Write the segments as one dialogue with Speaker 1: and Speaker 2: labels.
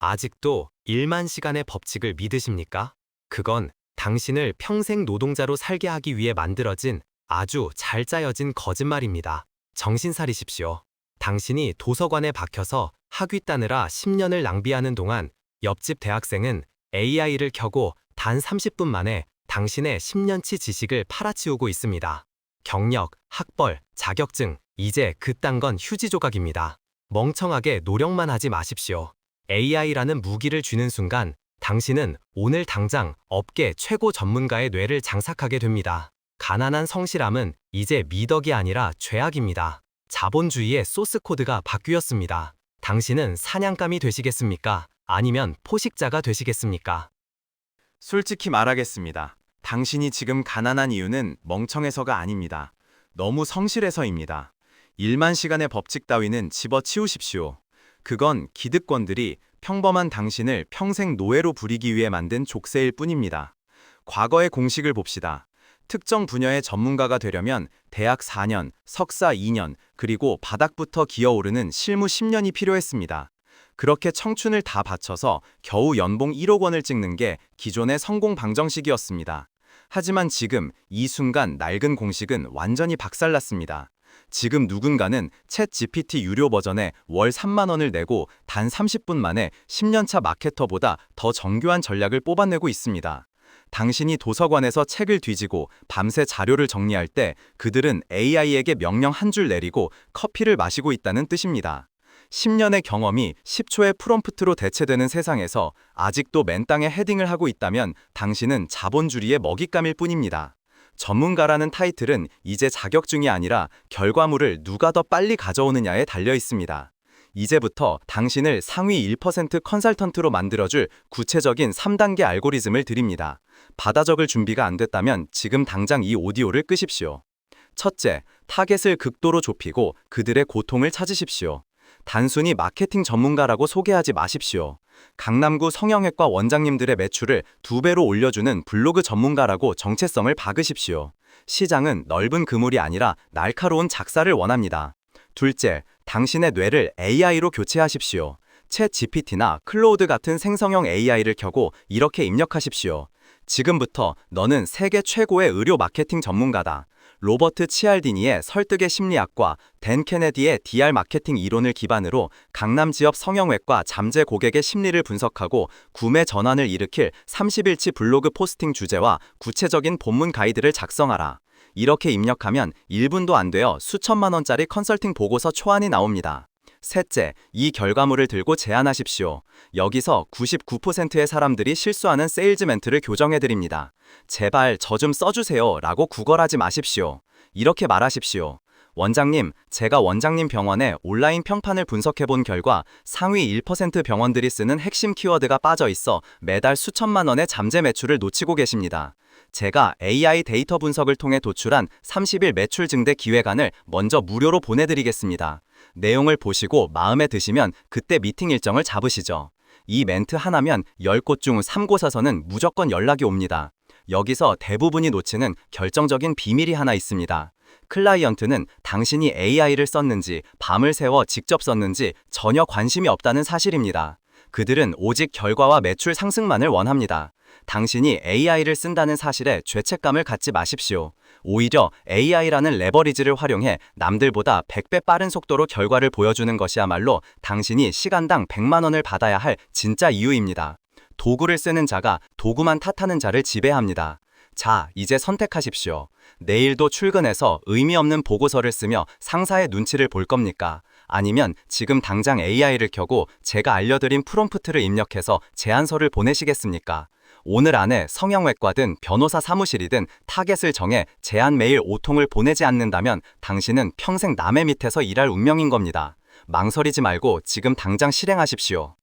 Speaker 1: 아직도 1만 시간의 법칙을 믿으십니까? 그건 당신을 평생 노동자로 살게 하기 위해 만들어진 아주 잘 짜여진 거짓말입니다. 정신 차리십시오. 당신이 도서관에 박혀서 학위 따느라 10년을 낭비하는 동안 옆집 대학생은 AI를 켜고 단 30분 만에 당신의 10년치 지식을 팔아치우고 있습니다. 경력, 학벌, 자격증, 이제 그딴 건 휴지 조각입니다. 멍청하게 노력만 하지 마십시오. AI라는 무기를 쥐는 순간 당신은 오늘 당장 업계 최고 전문가의 뇌를 장삭하게 됩니다. 가난한 성실함은 이제 미덕이 아니라 죄악입니다. 자본주의의 소스 코드가 바뀌었습니다. 당신은 사냥감이 되시겠습니까? 아니면 포식자가 되시겠습니까?
Speaker 2: 솔직히 말하겠습니다. 당신이 지금 가난한 이유는 멍청해서가 아닙니다. 너무 성실해서입니다. 1만 시간의 법칙 따위는 집어치우십시오. 그건 기득권들이 평범한 당신을 평생 노예로 부리기 위해 만든 족쇄일 뿐입니다. 과거의 공식을 봅시다. 특정 분야의 전문가가 되려면 대학 4년, 석사 2년, 그리고 바닥부터 기어오르는 실무 10년이 필요했습니다. 그렇게 청춘을 다 바쳐서 겨우 연봉 1억 원을 찍는 게 기존의 성공 방정식이었습니다. 하지만 지금 이 순간 낡은 공식은 완전히 박살났습니다. 지금 누군가는 챗 GPT 유료 버전에 월 3만 원을 내고 단 30분 만에 10년차 마케터보다 더 정교한 전략을 뽑아내고 있습니다. 당신이 도서관에서 책을 뒤지고 밤새 자료를 정리할 때 그들은 AI에게 명령 한 줄 내리고 커피를 마시고 있다는 뜻입니다. 10년의 경험이 10초의 프롬프트로 대체되는 세상에서 아직도 맨땅에 헤딩을 하고 있다면 당신은 자본주의의 먹잇감일 뿐입니다. 전문가라는 타이틀은 이제 자격증이 아니라 결과물을 누가 더 빨리 가져오느냐에 달려 있습니다. 이제부터 당신을 상위 1% 컨설턴트로 만들어줄 구체적인 3단계 알고리즘을 드립니다. 받아 적을 준비가 안 됐다면 지금 당장 이 오디오를 끄십시오. 첫째, 타겟을 극도로 좁히고 그들의 고통을 찾으십시오. 단순히 마케팅 전문가라고 소개하지 마십시오. 강남구 성형외과 원장님들의 매출을 2배로 올려주는 블로그 전문가라고 정체성을 박으십시오. 시장은 넓은 그물이 아니라 날카로운 작사를 원합니다. 둘째, 당신의 뇌를 AI로 교체하십시오. 챗 GPT나 클로우드 같은 생성형 AI를 켜고 이렇게 입력하십시오. 지금부터 너는 세계 최고의 의료 마케팅 전문가다. 로버트 치알디니의 설득의 심리학과 댄 케네디의 DR 마케팅 이론을 기반으로 강남 지역 성형외과 잠재 고객의 심리를 분석하고 구매 전환을 일으킬 30일치 블로그 포스팅 주제와 구체적인 본문 가이드를 작성하라. 이렇게 입력하면 1분도 안 되어 수천만 원짜리 컨설팅 보고서 초안이 나옵니다. 셋째, 이 결과물을 들고 제안하십시오. 여기서 99%의 사람들이 실수하는 세일즈 멘트를 교정해드립니다. 제발 저 좀 써주세요 라고 구걸하지 마십시오. 이렇게 말하십시오. 원장님, 제가 원장님 병원에 온라인 평판을 분석해본 결과 상위 1% 병원들이 쓰는 핵심 키워드가 빠져 있어 매달 수천만 원의 잠재 매출을 놓치고 계십니다. 제가 AI 데이터 분석을 통해 도출한 30일 매출 증대 기획안을 먼저 무료로 보내드리겠습니다. 내용을 보시고 마음에 드시면 그때 미팅 일정을 잡으시죠. 이 멘트 하나면 10곳 중 3곳에서는 무조건 연락이 옵니다. 여기서 대부분이 놓치는 결정적인 비밀이 하나 있습니다. 클라이언트는 당신이 AI를 썼는지 밤을 새워 직접 썼는지 전혀 관심이 없다는 사실입니다. 그들은 오직 결과와 매출 상승만을 원합니다. 당신이 AI를 쓴다는 사실에 죄책감을 갖지 마십시오. 오히려 AI라는 레버리지를 활용해 남들보다 100배 빠른 속도로 결과를 보여주는 것이야말로 당신이 시간당 100만 원을 받아야 할 진짜 이유입니다. 도구를 쓰는 자가 도구만 탓하는 자를 지배합니다. 자, 이제 선택하십시오. 내일도 출근해서 의미 없는 보고서를 쓰며 상사의 눈치를 볼 겁니까? 아니면 지금 당장 AI를 켜고 제가 알려드린 프롬프트를 입력해서 제안서를 보내시겠습니까? 오늘 안에 성형외과든 변호사 사무실이든 타겟을 정해 제안 메일 5통을 보내지 않는다면 당신은 평생 남의 밑에서 일할 운명인 겁니다. 망설이지 말고 지금 당장 실행하십시오.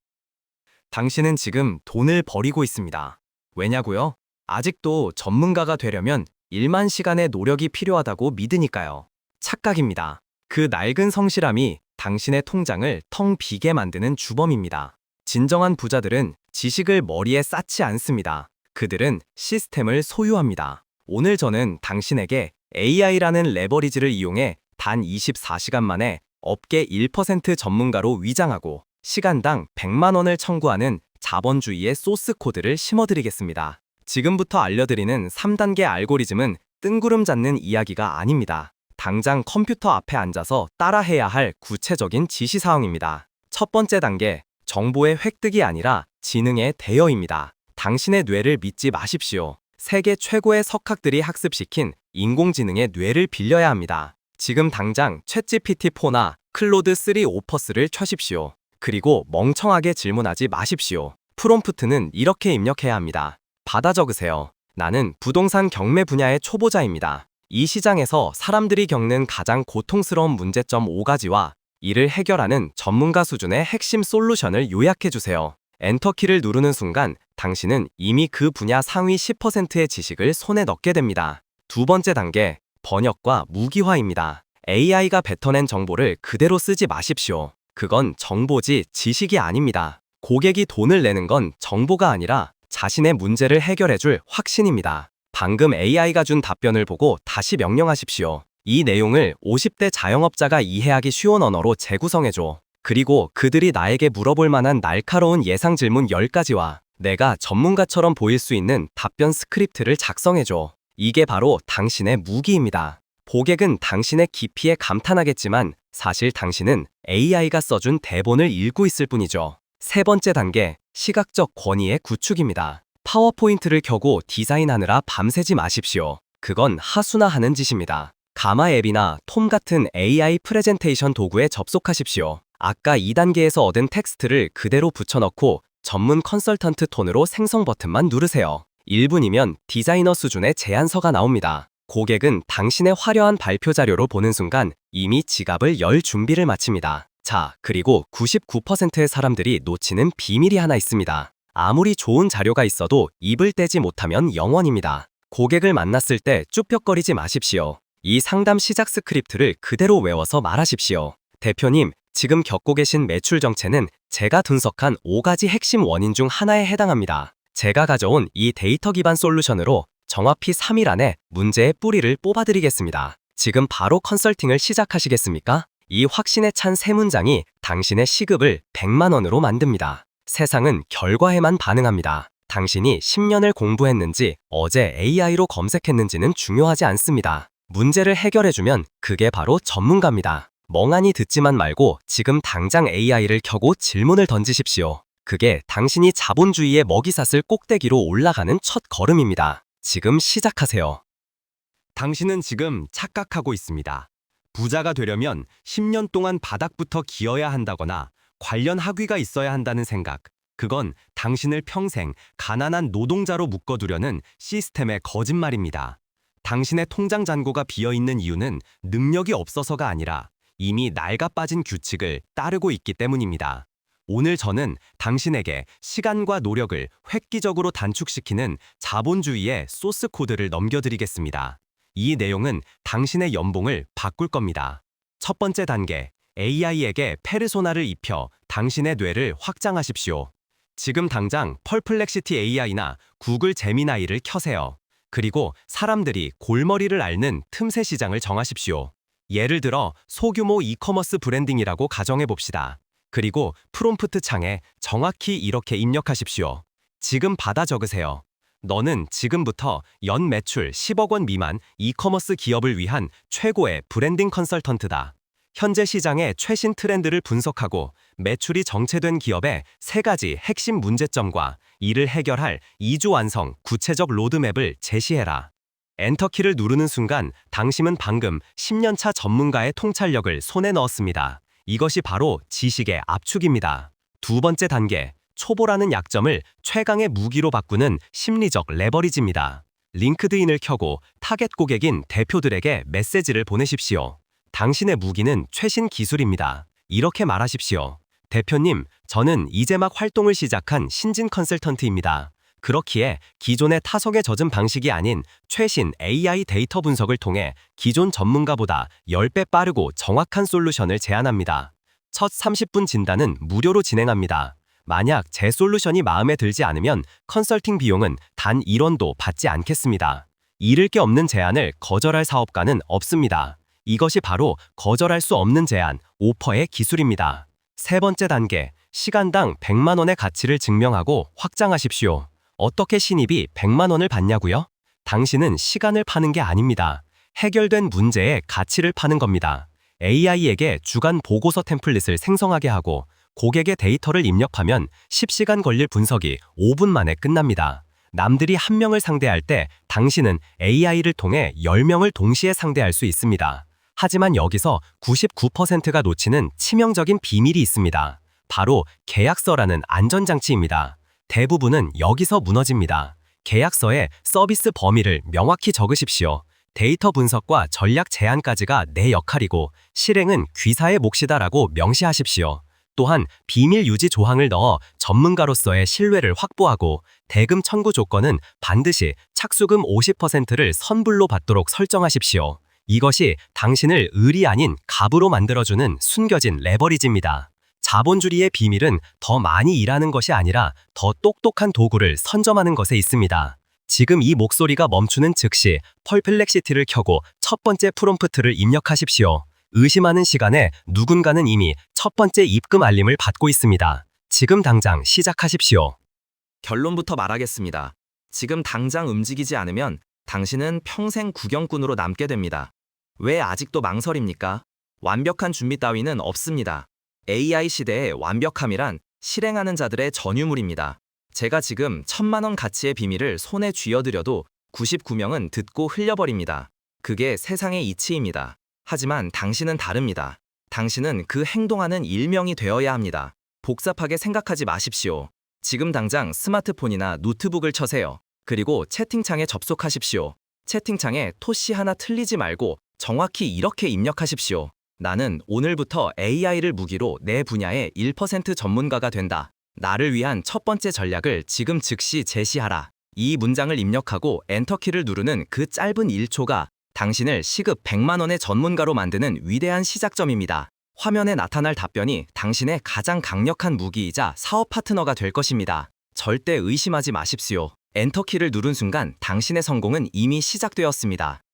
Speaker 1: 당신은 지금 돈을 버리고 있습니다. 왜냐고요? 아직도 전문가가 되려면 1만 시간의 노력이 필요하다고 믿으니까요. 착각입니다. 그 낡은 성실함이 당신의 통장을 텅 비게 만드는 주범입니다. 진정한 부자들은 지식을 머리에 쌓지 않습니다. 그들은 시스템을 소유합니다. 오늘 저는 당신에게 AI라는 레버리지를 이용해 단 24시간 만에 업계 1% 전문가로 위장하고
Speaker 3: 시간당 100만 원을 청구하는 자본주의의 소스 코드를 심어드리겠습니다. 지금부터 알려드리는 3단계 알고리즘은 뜬구름 잡는 이야기가 아닙니다. 당장 컴퓨터 앞에 앉아서 따라해야 할 구체적인 지시사항입니다. 첫 번째 단계, 정보의 획득이 아니라 지능의 대여입니다. 당신의 뇌를 믿지 마십시오. 세계 최고의 석학들이 학습시킨 인공지능의 뇌를 빌려야 합니다. 지금 당장 챗GPT-4나 클로드3 오퍼스를 켜십시오. 그리고 멍청하게 질문하지 마십시오. 프롬프트는 이렇게 입력해야 합니다. 받아 적으세요. 나는 부동산 경매 분야의 초보자입니다. 이 시장에서 사람들이 겪는 가장 고통스러운 문제점 5가지와 이를 해결하는 전문가 수준의 핵심 솔루션을 요약해주세요. 엔터키를 누르는 순간 당신은 이미 그 분야 상위 10%의 지식을 손에 넣게 됩니다. 두 번째 단계, 번역과 무기화입니다. AI가 뱉어낸 정보를 그대로 쓰지 마십시오. 그건 정보지 지식이 아닙니다. 고객이 돈을 내는 건 정보가 아니라 자신의 문제를 해결해줄 확신입니다. 방금 AI가 준 답변을 보고 다시 명령하십시오. 이 내용을 50대 자영업자가 이해하기 쉬운 언어로 재구성해줘. 그리고 그들이 나에게 물어볼 만한 날카로운 예상 질문 10가지와 내가 전문가처럼 보일 수 있는 답변 스크립트를 작성해줘. 이게 바로 당신의 무기입니다. 고객은 당신의 깊이에 감탄하겠지만 사실 당신은 AI가 써준 대본을 읽고 있을 뿐이죠. 세 번째 단계, 시각적 권위의 구축입니다. 파워포인트를 켜고 디자인하느라 밤새지 마십시오. 그건 하수나 하는 짓입니다. 가마 앱이나 톰 같은 AI 프레젠테이션 도구에 접속하십시오. 아까 2단계에서 얻은 텍스트를 그대로 붙여넣고 전문 컨설턴트 톤으로 생성 버튼만 누르세요. 1분이면 디자이너 수준의 제안서가 나옵니다. 고객은 당신의 화려한 발표 자료로 보는 순간 이미 지갑을 열 준비를 마칩니다. 자, 그리고 99%의 사람들이 놓치는 비밀이 하나 있습니다. 아무리 좋은 자료가 있어도 입을 떼지 못하면 영원입니다. 고객을 만났을 때 쭈뼛거리지 마십시오. 이 상담 시작 스크립트를 그대로 외워서 말하십시오. 대표님, 지금 겪고 계신 매출 정체는 제가 분석한 5가지 핵심 원인 중 하나에 해당합니다. 제가 가져온 이 데이터 기반 솔루션으로 정확히 3일 안에 문제의 뿌리를 뽑아드리겠습니다. 지금 바로 컨설팅을 시작하시겠습니까? 이 확신에 찬 세 문장이 당신의 시급을 100만 원으로 만듭니다. 세상은 결과에만 반응합니다. 당신이 10년을 공부했는지 어제 AI로 검색했는지는 중요하지 않습니다. 문제를 해결해주면 그게 바로 전문가입니다. 멍하니 듣지만 말고 지금 당장 AI를 켜고 질문을 던지십시오. 그게 당신이 자본주의의 먹이사슬 꼭대기로 올라가는 첫 걸음입니다. 지금 시작하세요.
Speaker 1: 당신은 지금 착각하고 있습니다. 부자가 되려면 10년 동안 바닥부터 기어야 한다거나 관련 학위가 있어야 한다는 생각, 그건 당신을 평생 가난한 노동자로 묶어두려는 시스템의 거짓말입니다. 당신의 통장 잔고가 비어있는 이유는 능력이 없어서가 아니라 이미 낡아 빠진 규칙을 따르고 있기 때문입니다. 오늘 저는 당신에게 시간과 노력을 획기적으로 단축시키는 자본주의의 소스 코드를 넘겨드리겠습니다. 이 내용은 당신의 연봉을 바꿀 겁니다. 첫 번째 단계, AI에게 페르소나를 입혀 당신의 뇌를 확장하십시오. 지금 당장 펄플렉시티 AI나 구글 제미나이를 켜세요. 그리고 사람들이 골머리를 앓는 틈새 시장을 정하십시오. 예를 들어 소규모 이커머스 브랜딩이라고 가정해봅시다. 그리고 프롬프트 창에 정확히 이렇게 입력하십시오. 지금 받아 적으세요. 너는 지금부터 연 매출 10억 원 미만 이커머스 기업을 위한 최고의 브랜딩 컨설턴트다. 현재 시장의 최신 트렌드를 분석하고 매출이 정체된 기업의 3가지 핵심 문제점과 이를 해결할 2주 완성 구체적 로드맵을 제시해라. 엔터키를 누르는 순간 당신은 방금 10년차 전문가의 통찰력을 손에 넣었습니다. 이것이 바로 지식의 압축입니다. 두 번째 단계, 초보라는 약점을 최강의 무기로 바꾸는 심리적 레버리지입니다. 링크드인을 켜고 타겟 고객인 대표들에게 메시지를 보내십시오. 당신의 무기는 최신 기술입니다. 이렇게 말하십시오. 대표님, 저는 이제 막 활동을 시작한 신진 컨설턴트입니다. 그렇기에 기존의 타석에 젖은 방식이 아닌 최신 AI 데이터 분석을 통해 기존 전문가보다 10배 빠르고 정확한 솔루션을 제안합니다. 첫 30분 진단은 무료로 진행합니다. 만약 제 솔루션이 마음에 들지 않으면 컨설팅 비용은 단 1원도 받지 않겠습니다. 잃을 게 없는 제안을 거절할 사업가는 없습니다. 이것이 바로 거절할 수 없는 제안, 오퍼의 기술입니다. 세 번째 단계,
Speaker 3: 시간당 100만 원의 가치를 증명하고 확장하십시오. 어떻게 신입이 100만 원을 받냐고요? 당신은 시간을 파는 게 아닙니다. 해결된 문제의 가치를 파는 겁니다. AI에게 주간 보고서 템플릿을 생성하게 하고 고객의 데이터를 입력하면 10시간 걸릴 분석이 5분 만에 끝납니다. 남들이 1명을 상대할 때 당신은 AI를 통해 10명을 동시에 상대할 수 있습니다. 하지만 여기서 99%가 놓치는 치명적인 비밀이 있습니다. 바로 계약서라는 안전장치입니다. 대부분은 여기서 무너집니다. 계약서에 서비스 범위를 명확히 적으십시오. 데이터 분석과 전략 제안까지가 내 역할이고 실행은 귀사의 몫이다라고 명시하십시오. 또한 비밀 유지 조항을 넣어 전문가로서의 신뢰를 확보하고 대금 청구 조건은 반드시 착수금 50%를 선불로 받도록 설정하십시오. 이것이 당신을 을이 아닌 갑으로 만들어주는 숨겨진 레버리지입니다. 자본주의의 비밀은 더 많이 일하는 것이 아니라 더 똑똑한 도구를 선점하는 것에 있습니다. 지금 이 목소리가 멈추는 즉시 펄플렉시티를 켜고 첫 번째 프롬프트를 입력하십시오. 의심하는 시간에 누군가는 이미 첫 번째 입금 알림을 받고 있습니다. 지금 당장 시작하십시오.
Speaker 4: 결론부터 말하겠습니다. 지금 당장 움직이지 않으면 당신은 평생 구경꾼으로 남게 됩니다. 왜 아직도 망설입니까? 완벽한 준비 따위는 없습니다. AI 시대의 완벽함이란 실행하는 자들의 전유물입니다. 제가 지금 1000만 원 가치의 비밀을 손에 쥐어드려도 99명은 듣고 흘려버립니다. 그게 세상의 이치입니다. 하지만 당신은 다릅니다. 당신은 그 행동하는 일명이 되어야 합니다. 복잡하게 생각하지 마십시오. 지금 당장 스마트폰이나 노트북을 쳐세요. 그리고 채팅창에 접속하십시오. 채팅창에 토시 하나 틀리지 말고 정확히 이렇게 입력하십시오. 나는 오늘부터 AI를 무기로 내 분야의 1% 전문가가 된다. 나를 위한 첫 번째 전략을 지금 즉시 제시하라. 이 문장을 입력하고 엔터키를 누르는 그 짧은 1초가 당신을 시급 100만 원의 전문가로 만드는 위대한 시작점입니다. 화면에 나타날 답변이 당신의 가장 강력한 무기이자 사업 파트너가 될 것입니다. 절대 의심하지 마십시오. 엔터키를 누른 순간 당신의 성공은 이미 시작되었습니다.